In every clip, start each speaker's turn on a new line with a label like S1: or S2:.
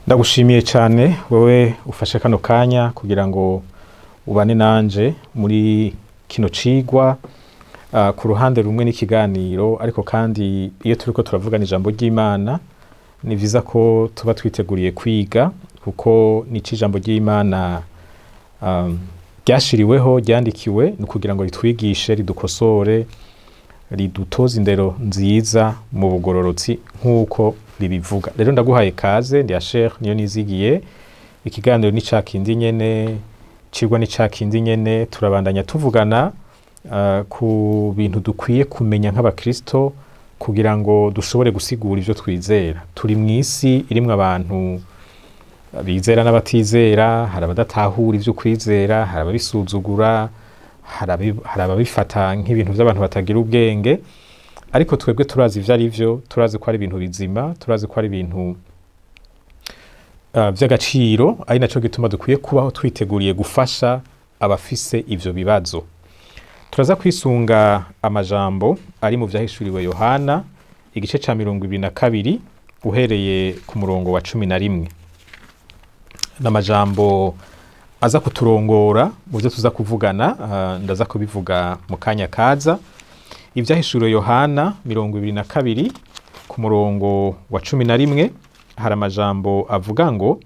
S1: Ndagushimiye cyane wowe ufashe kano kanya kugira ngo ubane nanje muri kino cigwa ku ruhande rumwe n'ikiganiro, ariko kandi iyo turiko turavugana ijambo ry'Imana ni vyiza ko tuba twiteguriye kwiga, kuko ni ijambo ry'Imana ryashiriweho ryandikiwe ni kugira ngo ritwigishe, ridukosore, ridutoze indero nziza mu bugororotsi nk'uko ribivuga. Rero ndaguhaye kaze, ndi Asher niyo nizigiye. Ikiganiro ni cakindi nyene, cigwa ni cakindi nyene, turabandanya tuvugana ku bintu dukwiye kumenya nk'abakristo kugira ngo dushobore gusigura ivyo twizera. Turi mw'isi irimwo abantu bizera n'abatizera, hari abadatahura ivyo kwizera, hari ababisuzugura, hari ababifata nk'ibintu vy'abantu batagira ubwenge, ariko twebwe turazi ivyo ari vyo, turazi ko ari ibintu bizima, turazi ko ari ibintu vy'agaciro, ari naco gituma dukwiye kubaho twiteguriye gufasha abafise ivyo bibazo. Turaza kwisunga amajambo ari mu vyahishuriwe Yohana igice ca 22 uhereye ku murongo wa 11. N'amajambo aza kuturongora mu byo tuza kuvugana, ndaza kubivuga mu kanya kaza. Ivyahishuriwe Yohana 22 ku murongo wa 11 hari amajambo avuga ngo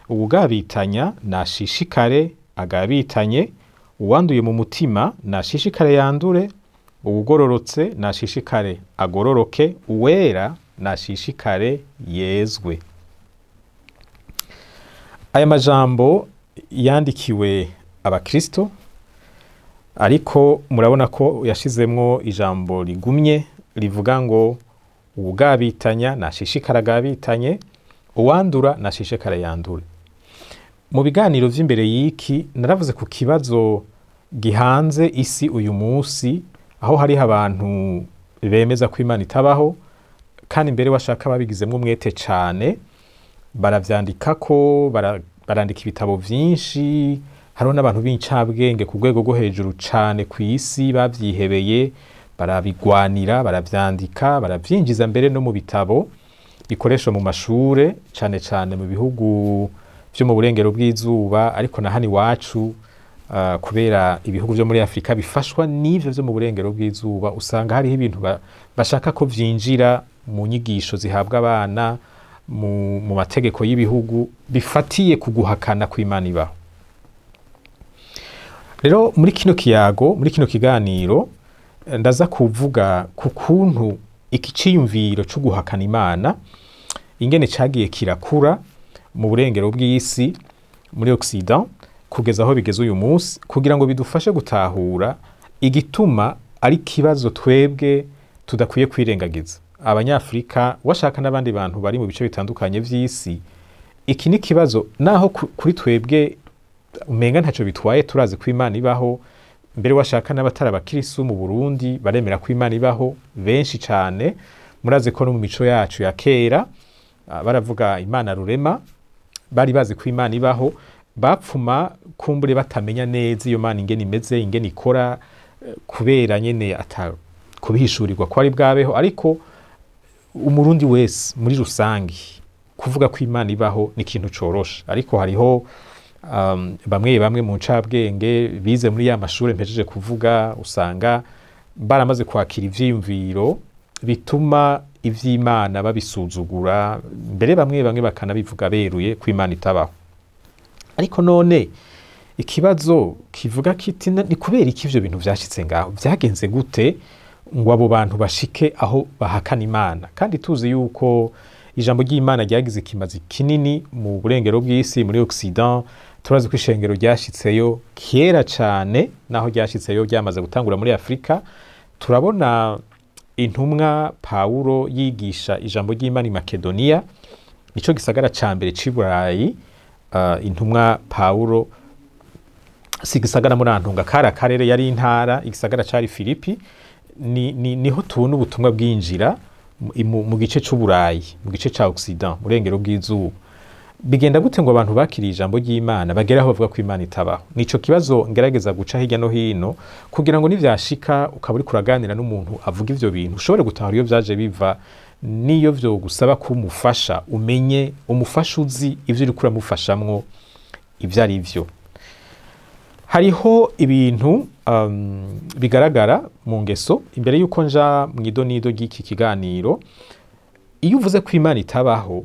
S1: uwugabitanya nashishikare agabitanye, uwanduye mu mutima nashishikare yandure, uwugororotse nashishikare agororoke, uwera nashishikare yezwe. Aya majambo yandikiwe abakristo, ariko murabona ko yashizemwo ijambo rigumye rivuga ngo uwugabitanya nashishikare agabitanye, uwandura nashishikare yandure. Mu biganiro vy'imbere y'iki naravuze ku kibazo gihanze isi uyu munsi, aho hariho abantu bemeza ko Imana itabaho kandi mbere washaka babigizemwo umwete cane, baravyandikako, barandika ibitabo vyinshi, hariho n'abantu b'incabwenge ku rwego rwo hejuru cane ku isi bavyihebeye, barabigwanira, baravyandika, baravyinjiza mbere no mu bitabo bikoreshwa mu mashure, cane cane mu bihugu vyo mu burengero bw'izuba, ariko na hano iwacu kubera ibihugu vyo muri Afrika bifashwa n'ivyo vyo mu burengero bw'izuba, usanga hariho ibintu bashaka ko vyinjira mu nyigisho zihabwa abana, mu mategeko y'ibihugu bifatiye ku guhakana kw'Imana ibaho. Rero muri kino kiyago, muri kino kiganiro ndaza kuvuga ku kuntu iki ciyumviro cyo guhakana Imana ingene cagiye kirakura mu burengero bw'isi, muri Occident, kugeza aho bigeze uyu munsi, kugira ngo bidufashe gutahura igituma ari kibazo twebwe tudakwiye kwirengagiza. Abanyafrika washaka n'abandi bantu bari mu bice bitandukanye vy'isi, iki ni kibazo naho kuri twebwe umenga ntaco bitwaye, turazi ko Imana ibaho, mbere washaka n'abatari abakristo mu Burundi baremera ko Imana ibaho benshi cane. Murazi ko no mu mico yacu ya kera baravuga Imana rurema, bari bazi ko Imana ibaho, bapfuma kumbure batamenya neza iyo Mana ingene imeze, ingene ikora, kubera nyene kubihishurirwa ko ari bwabeho. Ariko umurundi wese muri rusangi kuvuga ko Imana ibaho ni ikintu coroshe, ariko hariho bamwe mu ncabwenge bize muri ya mashure mpejeje kuvuga, usanga baramaze kwakira ivyiyumviro bituma ivy'Imana babisuzugura, mbere bamwe bakanabivuga beruye ko Imana itabaho. Ariko none ikibazo kivuga kiti ni kubera iki ivyo bintu vyashitse ngaho, vyagenze gute ngo abo bantu bashike aho bahakana Imana? Kandi tuzi yuko ijambo ry'Imana ryagize ikimazi kinini mu burengero bw'isi, muri Occident. Turazi ko ishengero ryashitseyo kera cane, naho ryashitseyo ryamaze gutangura muri Afrika. Turabona intumwa Paulo yigisha ijambo ry'Imana i Makedonia, nico gisagara ca mbere c'i Burayi. Intumwa Paulo si gisagara muri Antunga, kara karere yari intara, igisagara cari Filipi. Niho tubona ubutumwa bwinjira mu gice c'Uburayi, mu gice ca Occident, burengero bw'izuba. Bigenda gute ngo abantu bakiriye ijambo ry'Imana bagera aho bavuga ko Imana itabaho? Nico kibazo ngerageza guca hirya no hino kugira ngo nivyashika ukaba uri kuraganira n'umuntu avuga ivyo bintu ushobore gutahura iyo vyaje biva, niyo vyo gusaba kumufasha umenye umufasha uzi ivyo uri kuramufashamwo ivyo ari vyo. Hariho ibintu bigaragara mu ngeso imbere yuko nja mu idonido ry'iki kiganiro. Iyo uvuze ko Imana itabaho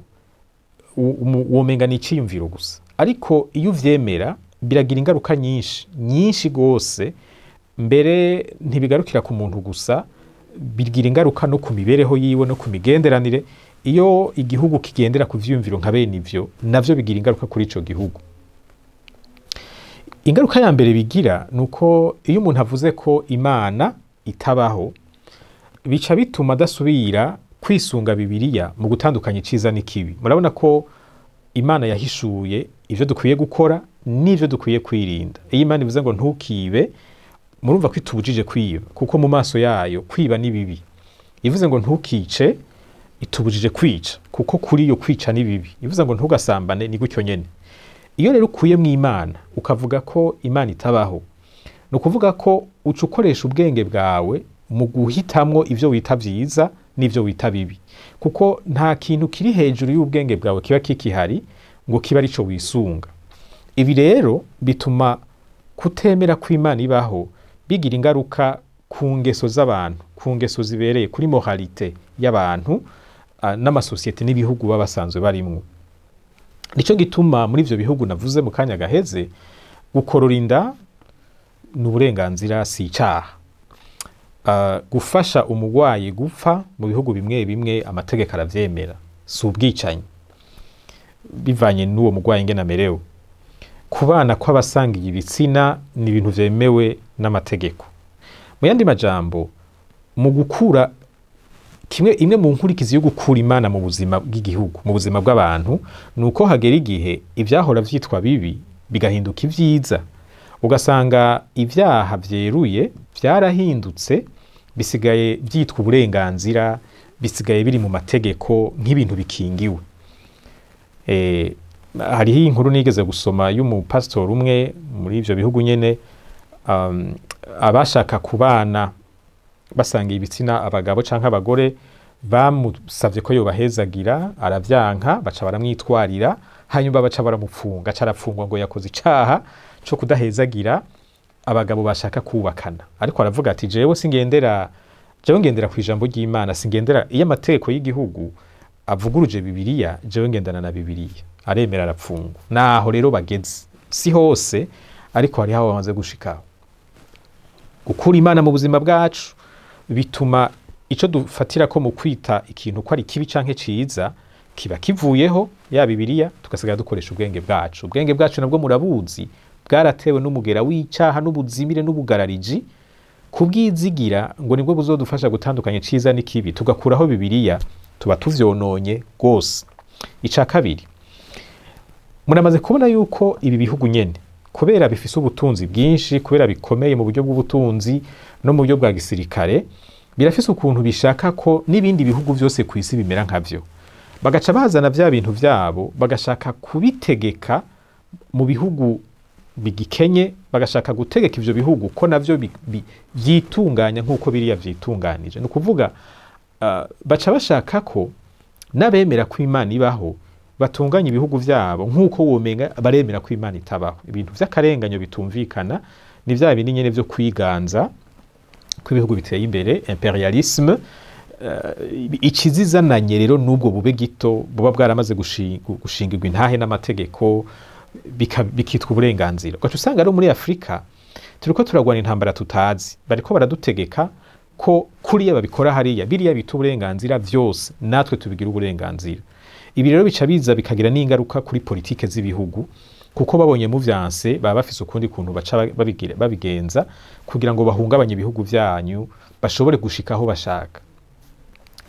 S1: womenga ni iciyumviro gusa, ariko iyo uvyemera biragira ingaruka nyinshi gose, mbere ntibigarukira ku muntu gusa, bigira ingaruka no ku mibereho yiwe no ku migenderanire. Iyo igihugu kigendera ku vyiyumviro nka bene ivyo, navyo bigira ingaruka kuri ico gihugu. Ingaruka ya mbere bigira nuko iyo umuntu avuze ko Imana itabaho, bica bituma adasubira kwisunga Bibiliya mu gutandukanya iciza n'ikibi. Murabona ko Imana yahishuye ivyo dukwiye gukora n'ivyo dukwiye kwirinda. Iyo Imana ivuze ngo ntukibe, murumva ko itubujije kwiba, kuko mu maso yayo kwiba ni bibi. Ivuze ngo ntukice, itubujije kwica, kuko kuri yo kwica ni bibi. Ivuze ngo ntugasambane, ni gutyo nyene. Iyo rero ukuye mu Imana ukavuga ko Imana itabaho, no kuvuga ko uca ukoresha ubwenge bwawe mu guhitamwo ivyo wita vyiza n'ivyo wita bibi, kuko nta kintu kiri hejuru y'ubwenge bwawe kiba kikihari ngo kiba arico wisunga. Ibi rero bituma kutemera ko Imana ibaho bigira ingaruka ku ngeso z'abantu, ku ngeso zibereye, kuri moralite y'abantu n'amasosiyete n'ibihugu baba basanzwe barimwo. Nico gituma muri ivyo bihugu navuze mu kanya gaheze, gukorora inda ni uburenganzira, si icaha. Gufasha umugwayi gupfa mu bihugu bimwe bimwe amategeko aravyemera, si ubwicanyi bivanye n'uwo mugwayi ingene amerewe. Kubana kw'abasangiye ibitsina ni ibintu vyemewe n'amategeko. Mu yandi majambo, mu gukura imwe mu nkurikizi yo gukura Imana mu buzima bw'igihugu, mu buzima bw'abantu, nuko hagera igihe ivyahora vyitwa bibi bigahinduka ivyiza. Ugasanga ivyaha vyeruye vyarahindutse, bisigaye vyitwa uburenganzira, bisigaye biri mu mategeko nk'ibintu bikingiwe. Hariho inkuru nigeze gusoma y'umupasitori umwe muri ivyo bihugu nyene, abashaka kubana basangiye ibitsina, abagabo canke abagore, bamusavye ko yobahezagira, aravyanka, baca baramwitwarira, hanyuma baca baramupfunga, aca arapfungwa ngo yakoze icaha co kudahezagira abagabo bashaka kubakana. Ariko aravuga ati jewe ngendera ku ijambo ry'Imana, singendera iyo amategeko y'igihugu avuguruje Bibiliya, jewe ngendana na Bibiliya. Aremera, arapfungwa. Naho rero bageze, si hose, ariko hari aho bamaze gushikaho. Gukura Imana mu buzima bwacu bituma ico dufatira ko mu kwita ikintu ko ari kibi canke ciza kiba kivuyeho, ya Bibiliya, tugasigara dukoresha ubwenge bwacu. Ubwenge bwacu nabwo murabuzi, bwaratewe n'umugera w'icaha n'ubuzimire n'ubugarariji. Kubwizigira ngo nibwo buzodufasha gutandukanya ciza n'ikibi, tugakuraho Bibiliya, tuba tuvyononye gose. Ica kabiri, muramaze kubona yuko ibi bihugu nyene, kubera bifise ubutunzi bwinshi, kubera bikomeye mu buryo bw'ubutunzi no mu buryo bwa gisirikare, birafise ukuntu bishaka ko n'ibindi bihugu vyose ku isi bimera nkavyo. Bagaca bazana vya bintu vyabo, bagashaka kubitegeka mu bihugu bigikenye, bagashaka gutegeka ivyo bihugu ko navyo vyitunganya nk'uko biriya vyitunganije. Ni ukuvuga baca bashaka ko n'abemera ko Imana ibaho batunganya ibihugu vyabo nk'uko womenga baremera ko Imana itabaho. Ibintu vy'akarenganyo bitumvikana, ni vya bindi nyene vyo kwiganza kw'ibihugu biteye imbere, imperialisme. Ikizizananye rero n'ubwo bube gito buba bwaramaze gushingirwa intahe n'amategeko, bikitwa uburenganzira. Ugaca usanga ari muri Afrika turiko turagwana intambara tutazi, bariko baradutegeka ko kuriya babikora hariya, biriya bita uburenganzira vyose natwe tubigira uburenganzira. Ibi rero bica biza bikagira n'ingaruka kuri politike z'ibihugu, kuko babonye mu vyanse baba bafise ukundi kuntu baca babigenza kugira ngo bahungabanye ibihugu vyanyu, bashobore gushika aho bashaka.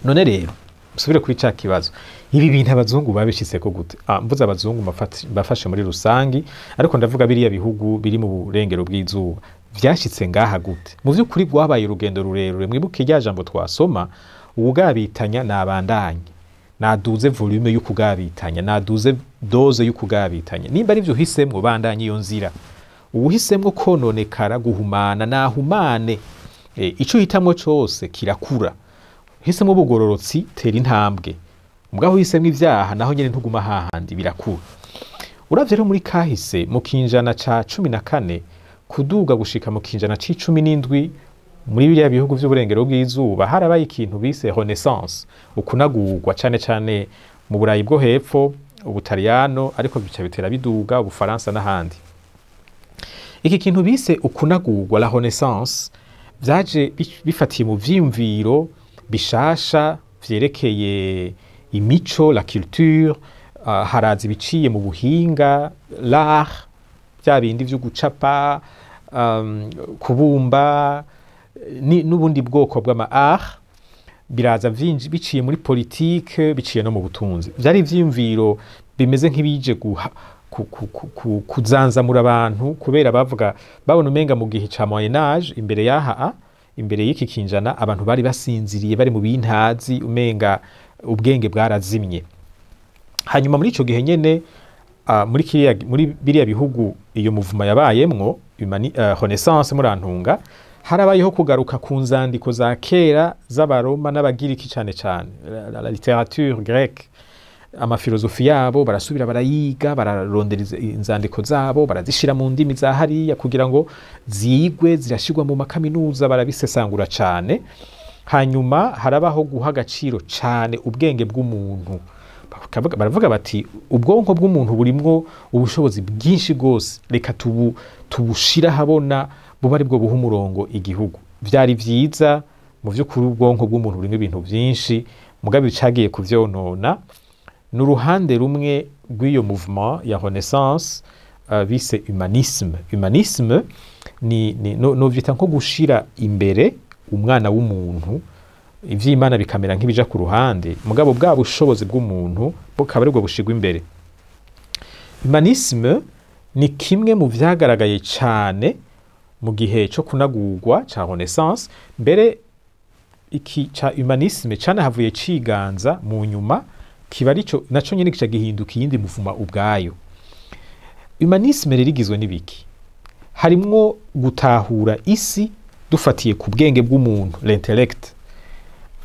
S1: None rero musubire kuri ca kibazo, ibi bintu abazungu babishitseko gute? Mvuze abazungu bafashe muri rusangi, ariko ndavuga biriya bihugu biri mu burengero bw'izuba, vyashitse ngaha gute? Mu vy'ukuri bwabaye urugendo rurerure. Mwibuke irya jambo twasoma, ubugabitanya nabandanye, naduze volume y'ukugabitanya, naduze doze y'ukugabitanya. Nimba ari vyo uhisemwo, bandanye iyo nzira. Uhisemwo kononekara, guhumana, nahumane. Ico hitamwo cose kirakura. uhisemo ubugororotsi tera intambwe, mugabo uhisemo ivyaha naho nyene ntuguma hahandi birakura. Uravye rero muri kahise mu kinjana ca 14 kuduga gushika mu kinjana c'17 muri biriya bihugu vy'uburengero bw'izuba harabaye ikintu bise renaissance, ukunagurwa cane cane mu Burayi bwo hepfo, Ubutaliyano, ariko bica bitera biduga Ubufaransa n'ahandi. Iki kintu bise ukunagurwa la renaissance vyaje bifatiye mu vyiyumviro bishasha vyerekeye imico, la culture, haraza ibiciye mu buhinga, l'art, bya bindi vyo gucapa, kubumba n'ubundi bwoko bw'ama art, biraza biciye muri politique, biciye no mu butunzi. Vyari ivyiyumviro bimeze nk'ibije kuzanzamura abantu, kubera bavuga babona umenga mu gihe ca Moyen Age imbere imbere y'iki kinjana abantu bari basinziriye, bari mu bintazi, umenga ubwenge bwarazimye. Hanyuma muri ico gihe nyene muri biriya bihugu iyo muvuma yabayemwo renaissance murantunga, harabayeho kugaruka ku nzandiko za kera z'abaroma n'abagiriki cane cane, la littérature grecque, amafilozofi yabo barasubira barayiga, bararondera inzandiko zabo, barazishira mu ndimi za hariya kugira ngo zigwe, zirashirwa mu makaminuza, barabisesangura cane. Hanyuma harabaho guha agaciro cane ubwenge bw'umuntu, baravuga bati ubwonko bw'umuntu burimwo ubushobozi bwinshi gose, reka tubushira habona buba ari bwo buha umurongo igihugu. Vyari vyiza mu vy'ukuri ubwonko bw'umuntu burimwo ibintu vyinshi, mugabe bicagiye kuvyonona. N'uruhande rumwe rw'iyo mouvement ya renaissance bise humanisme. Humanisme no vyita nko gushira imbere umwana w'umuntu, ivy'Imana bikamera nk'ibija ku ruhande, mugabo bwa bushobozi bw'umuntu bukaba aribwo bushigwa imbere. Humanisme ni kimwe mu vyagaragaye cane mu gihe cyo kunagurwa ca renaissance. Mbere iki ca humanisme cane havuye ciganza mu nyuma, kiba arico naco nyene kica gihinduka iyindi muvuma ubwayo. Humanisme rero igizwe n'ibiki? Harimwo gutahura isi dufatiye ku bwenge bw'umuntu, l'intellect.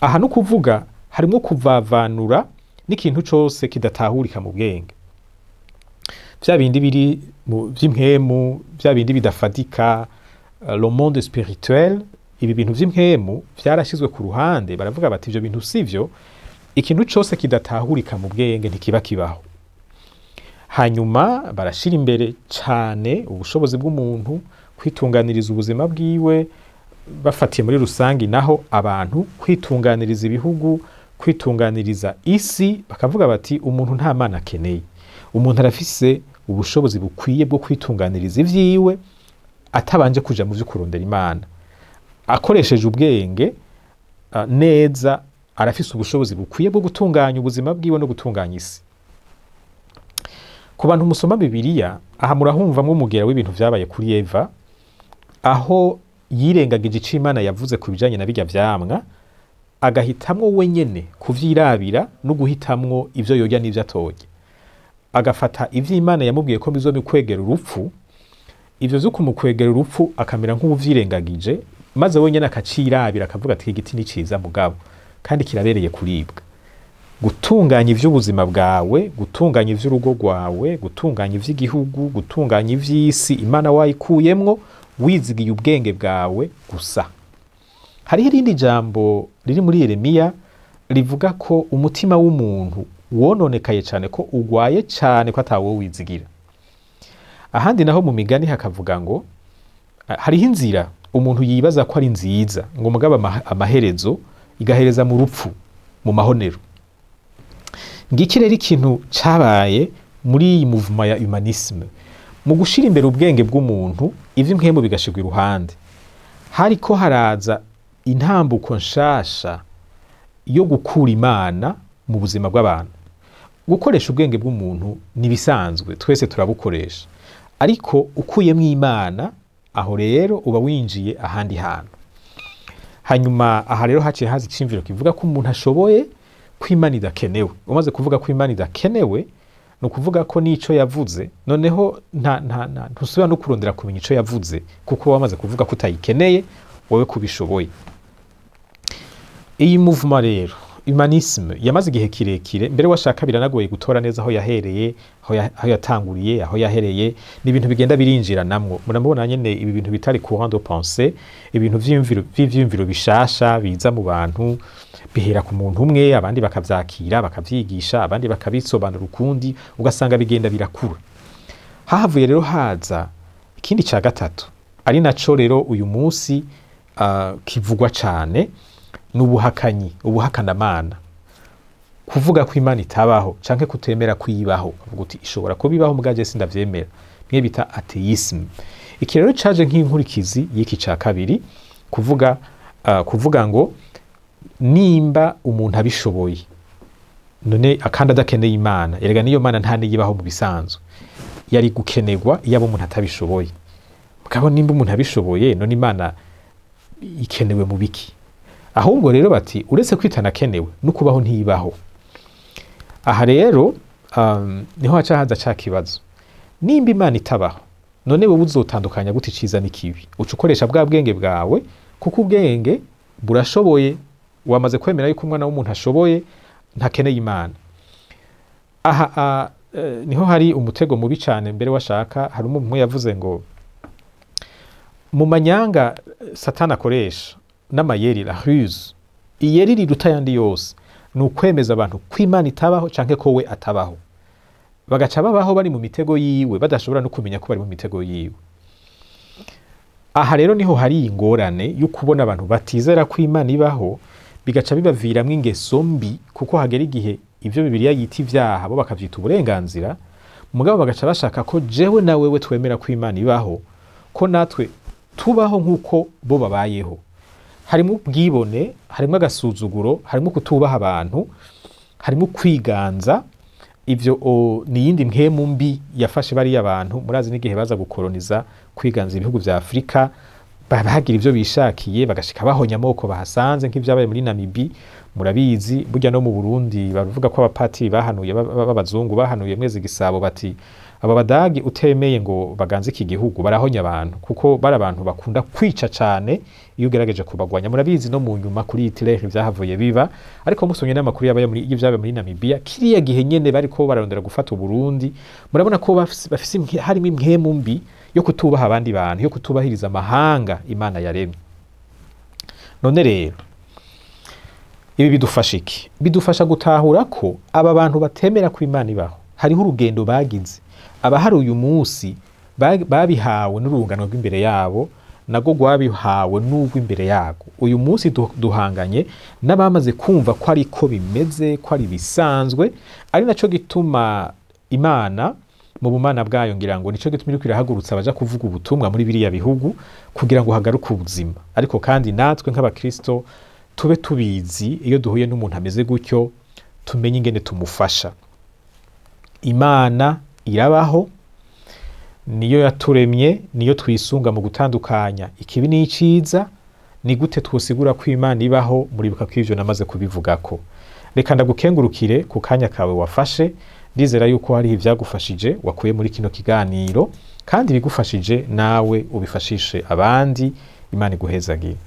S1: Aha no kuvuga harimwo kuvavanura n'ikintu cose kidatahurika mu bwenge, vya bindi biri vy'impwemu, vya bindi bidafatika, le monde spirituel. Ibi bintu vy'impwemu vyarashizwe ku ruhande, baravuga bati ivyo bintu sivyo, ikintu cose kidatahurika mu bwenge ntikiba kibaho. Hanyuma barashira imbere cane ubushobozi bw'umuntu kwitunganiriza ubuzima bwiwe, bafatiye muri rusangi naho abantu kwitunganiriza ibihugu, kwitunganiriza isi. Bakavuga bati umuntu nta mana akeneye, umuntu arafise ubushobozi bukwiye bwo kwitunganiriza ivyiwe atabanje kuja mu vyo kurondera Imana. Akoresheje ubwenge neza, arafise ubushobozi bukwiye bwo gutunganya ubuzima bwiwe no gutunganya isi. Ku bantu musoma Bibiliya, aha murahumvamwo umugera w'ibintu vyabaye kuri Eva, aho yirengagije ico Imana yavuze ku bijanye na birya vyamwa, agahitamwo wenyene kuvyirabira no guhitamwo ivyo yorya n'ivyo atorya. Agafata ivyo Imana yamubwiye ko bizomukwegera urupfu, ivyo vyo kumukwegera urupfu akamera nk'uvyirengagije, maze wenyene akacirabira akavuga ati igiti ni ciza mugabo kandi kirabereye kuribwa. Gutunganya ivy'ubuzima bwawe, gutunganya ivy'urugo rwawe, gutunganya ivy'igihugu, gutunganya ivy'isi Imana wayikuyemwo, wizigiye ubwenge bwawe gusa. Hariho irindi jambo riri muri Yeremiya rivuga ko umutima w'umuntu wononekaye cane, ko ugwaye cane, ko atawo wizigira. Ahandi naho mu migani hakavuga ngo hariho inzira umuntu yibaza ko ari nziza, ngo mugaba amaherezo igahereza mu rupfu, mu mahonero. Ngiki rero ikintu cabaye muri iyi mouvement ya humanisme, mu gushira imbere ubwenge bw'umuntu, ivy'impwemu bigashirwa iruhande. Hariko haraza intambuko nshasha yo gukura Imana mu buzima bw'abantu. Gukoresha ubwenge bw'umuntu nibisanzwe, twese turabukoresha, ariko ukuyemwo Imana, aho rero uba winjiye ahandi hantu. Hanyuma aha rero haciye haza iciyumviro kivuga ko umuntu ashoboye, ko Imana idakenewe. Umaze kuvuga ko Imana idakenewe, no kuvuga ko nico yavuze, noneho ntusubira no kurondera kumenya ico yavuze, kuko wamaze kuvuga ko utayikeneye, wowe kubishoboye. iyi movement rero humanisme yamaze igihe kirekire, mbere washaka biranagoye gutora neza aho yahereye, aho yatanguriye, aho yahereye, ni ibintu bigenda birinjira namwo. Muramubona nyene ibi bintu bitari courant de pensée, ibintu vy'imviro bishasha biza mu bantu, bihera ku muntu umwe, abandi bakavyakira bakavyigisha, abandi bakabisobanura ukundi, ugasanga bigenda birakura. Hahavuye rero haza ikindi ca gatatu, ari naco rero uyu munsi kivugwa cane, n'ubuhakanyi, ubuhakanamana, kuvuga ko Imana itabaho canke kutemera kwibaho, uvuga uti ishobora kubibaho mugaje sindavyemera, niye bita atheism. Iki rero caje nk'inkurikizi y'iki ca kabiri, kuvuga ngo nimba umuntu abishoboye none akanda adakeneye Imana, erega niyo Mana nta niyibaho mu bisanzwe, yari gukenegwa iyo abo umuntu atabishoboye. Mugabo nimba umuntu abishoboye none Imana ikenewe mu biki? Ahubwo rero bati uretse kwitana kenewe no kubaho ntiyibaho. Aha rero niho haca haza ca kibazo, nimba Imana itabaho none wowe uzotandukanya gute iciza n'ikibi? Uca ukoresha bwa bwenge bwawe, kuko ubwenge burashoboye, wamaze kwemera yuko umwana w'umuntu ashoboye, ntakeneye Imana. Aha niho hari umutego mubi cane. Mbere washaka hari umuntu yavuze ngo mu manyanga Satani akoresha n'amayeri, la ruse, iyeri riruta yandi yose ni ukwemeza abantu ko Imana itabaho canke ko we atabaho, bagaca babaho bari mu mitego yiwe, badashobora no kumenya ko bari mu mitego yiwe. Aha rero niho hari ingorane yo kubona abantu batizera ko Imana ibaho, bigaca bibaviramwo ingeso mbi, kuko hagera igihe ivyo Bibiliya yita ivyaha bo bakavyita uburenganzira, mugabo bagaca bashaka ko jewe na wewe twemera ko Imana ibaho, ko natwe tubaho nk'uko bo babayeho. Harimo ubwibone, harimo agasuzuguro, harimo kutubaha abantu, harimo kwiganza. Ivyo ni yindi mpemu mbi yafashe bari abantu. Murazi n'igihe baza gukoloniza, kwiganza ibihugu vya Afrika, bahagira ivyo bishakiye, bagashika bahonya amoko bahasanze, nk'ivyabaye muri Namibia. Murabizi burya no mu Burundi bavuga ko abapatiri bahanuye b'abazungu bahanuye Mwezi Gisabo bati aba badagi utemeye ngo baganze iki gihugu barahonya abantu, kuko bari abantu bakunda kwica cane iyo ugerageje kubagwanya. Murabizi no mu nyuma kuri Hitler vyahavuye biba, ariko musonye n'amakuru yabaye muri ivyabaye muri Namibia, kiriya gihe nyene bariko bararondera gufata Uburundi. Murabona ko bafise harimo impwemu mbi yo kutubaha abandi bantu, yo kutubahiriza amahanga Imana yaremye. None rero ibi bidufasha iki? Bidufasha gutahura ko aba bantu batemera ko Imana ibaho hariho urugendo bagize. Abahari uyu munsi babihawe n'urungano rw'imbere yabo, nago rwabihawe n'urw'imbere yago. Uyu munsi duhanganye n'abamaze kumva ko ariko bimeze, ko ari bisanzwe, ari naco gituma Imana mu bumana bwayo, ngira ngo nico gituma iriko irahagurutsa baja kuvuga ubutumwa muri biriya bihugu kugira ngo hagaruke ubuzima. Ariko kandi natwe nk'abakristo tube tubizi, iyo duhuye n'umuntu ameze gutyo tumenye ingene tumufasha. Imana irabaho, niyo yaturemye, niyo twisunga mu gutandukanya ikibi n'iciza. Ni gute twosigura ko Imana ibaho? Muribuka ko ivyo namaze kubivugako. Reka ndagukengurukire ku kanya kawe wafashe. Ndizera yuko hari ivyagufashije wakuye muri kino kiganiro, kandi bigufashije nawe ubifashishe abandi. Imana iguhezagire.